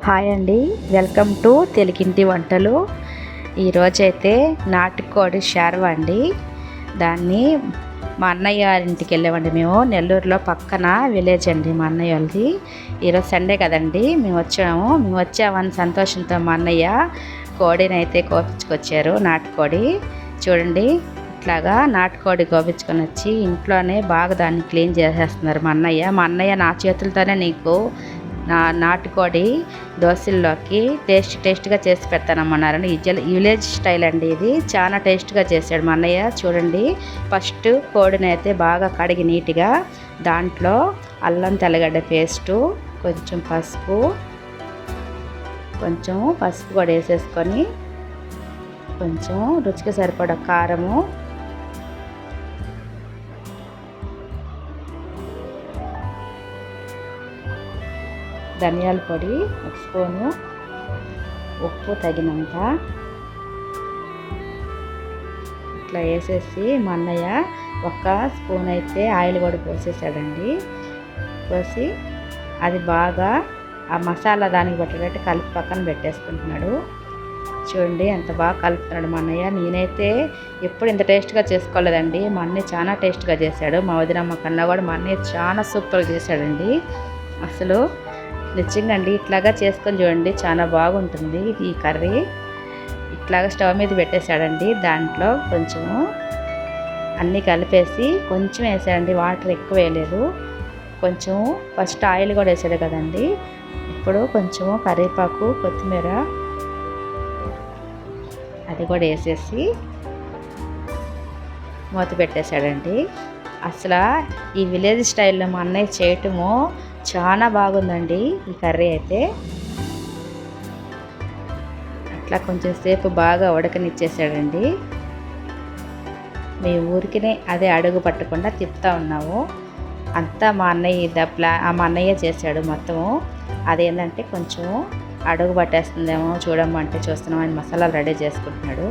Hi అండి, welcome to తెలుగింటి వంటలు. ఈరోజైతే నాటుకోడి షార్వా అండి. దాన్ని మా అన్నయ్య ఇంటికి వెళ్ళామండి. మేము నెల్లూరులో పక్కన విలేజ్ అండి మా అన్నయ్య వాళ్ళది. ఈరోజు సండే కదండి, మేము వచ్చామని సంతోషంతో మా అన్నయ్య కోడిని అయితే కోపించుకొచ్చారు. నాటుకోడి చూడండి, ఇట్లాగా నాటుకోడి కోపించుకొని వచ్చి ఇంట్లోనే బాగా దాన్ని క్లీన్ చేసేస్తున్నారు మా అన్నయ్య. నా చేతులతోనే నీకు నాటుకోడి దోశల్లోకి టేస్ట్గా చేసి పెడతానమ్మన్నారని. విలేజ్ స్టైల్ అండి ఇది, చాలా టేస్ట్గా చేశాడు మా అన్నయ్య. చూడండి, ఫస్ట్ కోడిని అయితే బాగా కడిగి నీట్గా దాంట్లో అల్లం తెల్లగడ్డ పేస్టు, కొంచెం పసుపు కూడా వేసేసుకొని, కొంచెం రుచికి సరిపడా కారము, ధనియాల పొడి 1 స్పూను, ఉప్పు తగినంత ఇట్లా వేసేసి మా అన్నయ్య 1 స్పూన్ అయితే ఆయిల్ కూడా పోసేసాడండి. పోసి అది బాగా ఆ మసాలా దానికి పట్టేటట్టు కలిపి పక్కన పెట్టేసుకుంటున్నాడు. చూడండి ఎంత బాగా కలుపుతున్నాడు మా అన్నయ్య. నేనైతే ఎప్పుడు ఇంత టేస్ట్గా చేసుకోలేదండి. మా అన్నయ్య చాలా టేస్ట్గా చేశాడు. మా వదినమ్మ కన్నా కూడా మా అన్నయ్య చాలా సూపర్గా చేశాడండి. అసలు నిజంగా అండి, ఇట్లాగా చేసుకొని చూడండి, చాలా బాగుంటుంది ఈ కర్రీ. ఇట్లాగా స్టవ్ మీద పెట్టేశాడండి. దాంట్లో కొంచెము అన్నీ కలిపేసి కొంచెం వేసాడండి, వాటర్ ఎక్కువ వేయలేదు. కొంచెం ఫస్ట్ ఆయిల్ కూడా వేసాడు కదండి. ఇప్పుడు కొంచెము కరివేపాకు, కొత్తిమీర అది కూడా వేసేసి మూత పెట్టేశాడండి. అసలు ఈ విలేజ్ స్టైల్లో మా అన్నయ్య చేయటము చాలా బాగుందండి ఈ కర్రీ అయితే. అట్లా కొంచెం సేపు బాగా ఉడకనిచ్చేసాడండి. మీ ఊరికినే అదే అడుగు పట్టకుండా తిప్పుతూ ఉన్నాము. అంతా మా అన్నయ్య చేశాడు మొత్తము. అదేంటంటే కొంచెం అడుగు పట్టేస్తుందేమో చూడమంటే చూస్తున్నాం, ఆయన మసాలాలు రెడీ చేసుకుంటున్నాడు.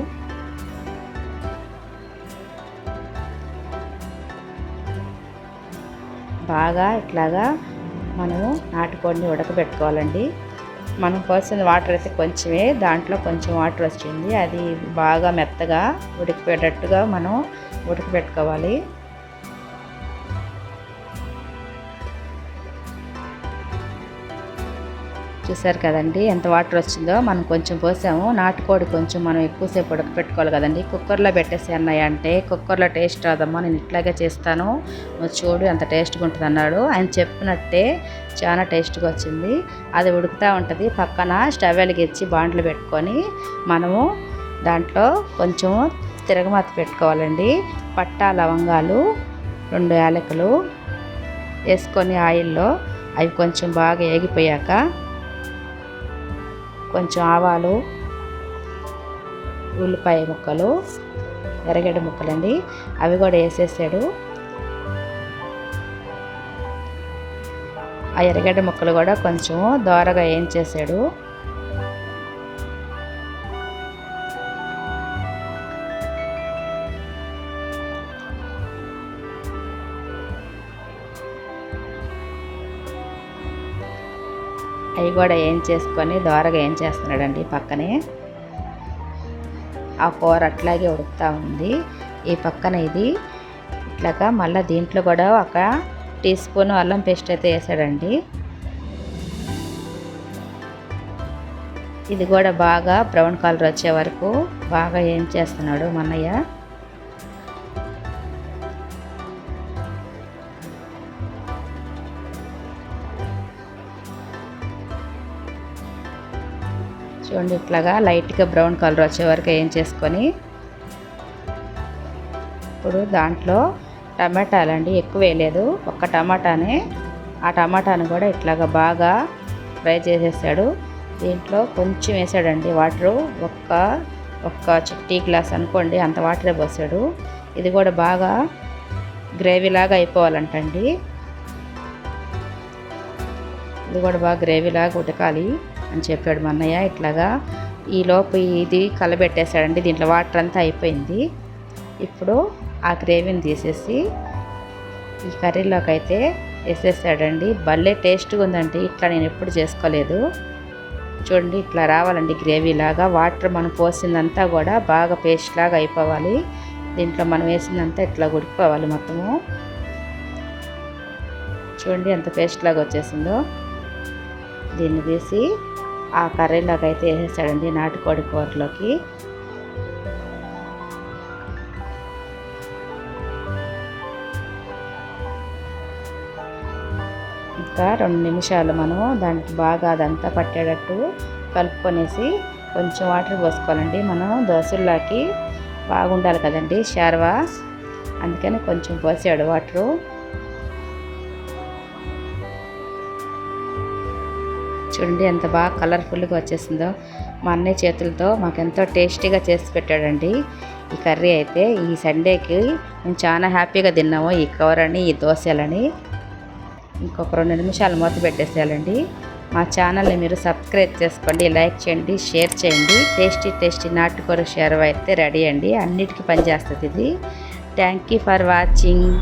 బాగా ఇట్లాగా మనము నాటుకోడిని ఉడకబెట్టుకోవాలండి. మనం పోసిన వాటర్ అయితే కొంచెమే, దాంట్లో కొంచెం వాటర్ వచ్చింది. అది బాగా మెత్తగా ఉడికిపోయేటట్టుగా మనం ఉడకబెట్టుకోవాలి. చూసారు కదండి ఎంత వాటర్ వచ్చిందో. మనం కొంచెం పోసాము. నాటుకోడి కొంచెం మనం ఎక్కువసేపు ఉడకపెట్టుకోవాలి కదండి. కుక్కర్లో పెట్టేసి అన్నయ్య అంటే, కుక్కర్లో టేస్ట్ రాదమ్మా, నేను ఇట్లాగే చేస్తాను, నువ్వు చూడు ఎంత టేస్ట్గా ఉంటుంది అన్నాడు. ఆయన చెప్పినట్టే చాలా టేస్ట్గా వచ్చింది. అది ఉడుకుతూ ఉంటుంది. పక్కన స్టవ్ వెలిగించి బాండ్లు పెట్టుకొని మనము దాంట్లో కొంచెం తిరగమాత పెట్టుకోవాలండి. పట్టా, లవంగాలు, 2 యాలకులు వేసుకొని ఆయిల్లో అవి కొంచెం బాగా ఏగిపోయాక కొంచెం ఆవాలు, ఉల్లిపాయ ముక్కలు, ఎర్రగడ్డ ముక్కలండి, అవి కూడా వేసేసాడు. ఆ ఎర్రగడ్డ ముక్కలు కూడా కొంచెం దోరగా వేయించేసాడు. అవి కూడా ఏం చేసుకొని దోరగా ఏం చేస్తున్నాడండి పక్కనే. ఆ కూర అట్లాగే ఉడుకుతూ ఉంది. ఈ పక్కన ఇది ఇట్లాగా మళ్ళీ దీంట్లో కూడా 1 టీ స్పూన్ అల్లం పేస్ట్ అయితే వేసాడండి. ఇది కూడా బాగా బ్రౌన్ కలర్ వచ్చే వరకు బాగా ఏం చేస్తున్నాడు మా అన్నయ్య. చూడండి, ఇట్లాగా లైట్గా బ్రౌన్ కలర్ వచ్చే వరకు ఏం చేసుకొని, ఇప్పుడు దాంట్లో టమాటాలండి ఎక్కువ వేయలేదు, 1 టమాటానే. ఆ టమాటాను కూడా ఇట్లాగా బాగా ఫ్రై చేసేసాడు. దీంట్లో కొంచెం వేసాడండి వాటరు, ఒక్క టీ గ్లాస్ అనుకోండి అంత వాటరే పోసాడు. ఇది కూడా బాగా గ్రేవీలాగా అయిపోవాలంటండి. ఇది కూడా బాగా గ్రేవీలాగా ఉడకాలి అని చెప్పాడు మా అన్నయ్య. ఇట్లాగా ఈలోపు ఇది కలబెట్టేశాడండి. దీంట్లో వాటర్ అంతా అయిపోయింది. ఇప్పుడు ఆ గ్రేవీని తీసేసి ఈ కర్రీలోకి అయితే వేసేసాడండి. భలే టేస్ట్గా ఉందండి, ఇట్లా నేను ఎప్పుడు చేసుకోలేదు. చూడండి ఇట్లా రావాలండి గ్రేవీ లాగా. వాటర్ మనం పోసిందంతా కూడా బాగా పేస్ట్ లాగా అయిపోవాలి. దీంట్లో మనం వేసిందంతా ఇట్లా ఉడికిపోవాలి మొత్తము. చూడండి ఎంత పేస్ట్ లాగా వచ్చేసిందో. దీన్ని తీసి ఆ కర్రీలాగా అయితే వేసేసాడండి నాటుకోడి కూరలోకి. ఇంకా 2 నిమిషాలు మనం దానికి బాగా అదంతా పట్టేటట్టు కలుపుకొనేసి కొంచెం వాటర్ పోసుకోవాలండి. మనం దోశల్లోకి బాగుండాలి కదండి షార్వా, అందుకని కొంచెం పోసాడు వాటరు. చూడండి ఎంత బాగా కలర్ఫుల్గా వచ్చేసిందో. మా అన్నయ్య చేతులతో మాకెంతో టేస్టీగా చేసి పెట్టాడండి ఈ కర్రీ అయితే. ఈ సండేకి మేము చాలా హ్యాపీగా తిన్నాము ఈ కూరని, ఈ దోశలని. ఇంకొక 2 నిమిషాలు మూత పెట్టేసేయాలండి. మా ఛానల్ని మీరు సబ్స్క్రైబ్ చేసుకోండి, లైక్ చేయండి, షేర్ చేయండి. టేస్టీ నాటుకూర షార్వా అయితే రెడీ అండి. అన్నిటికీ పనిచేస్తుంది ఇది. Thank you for watching.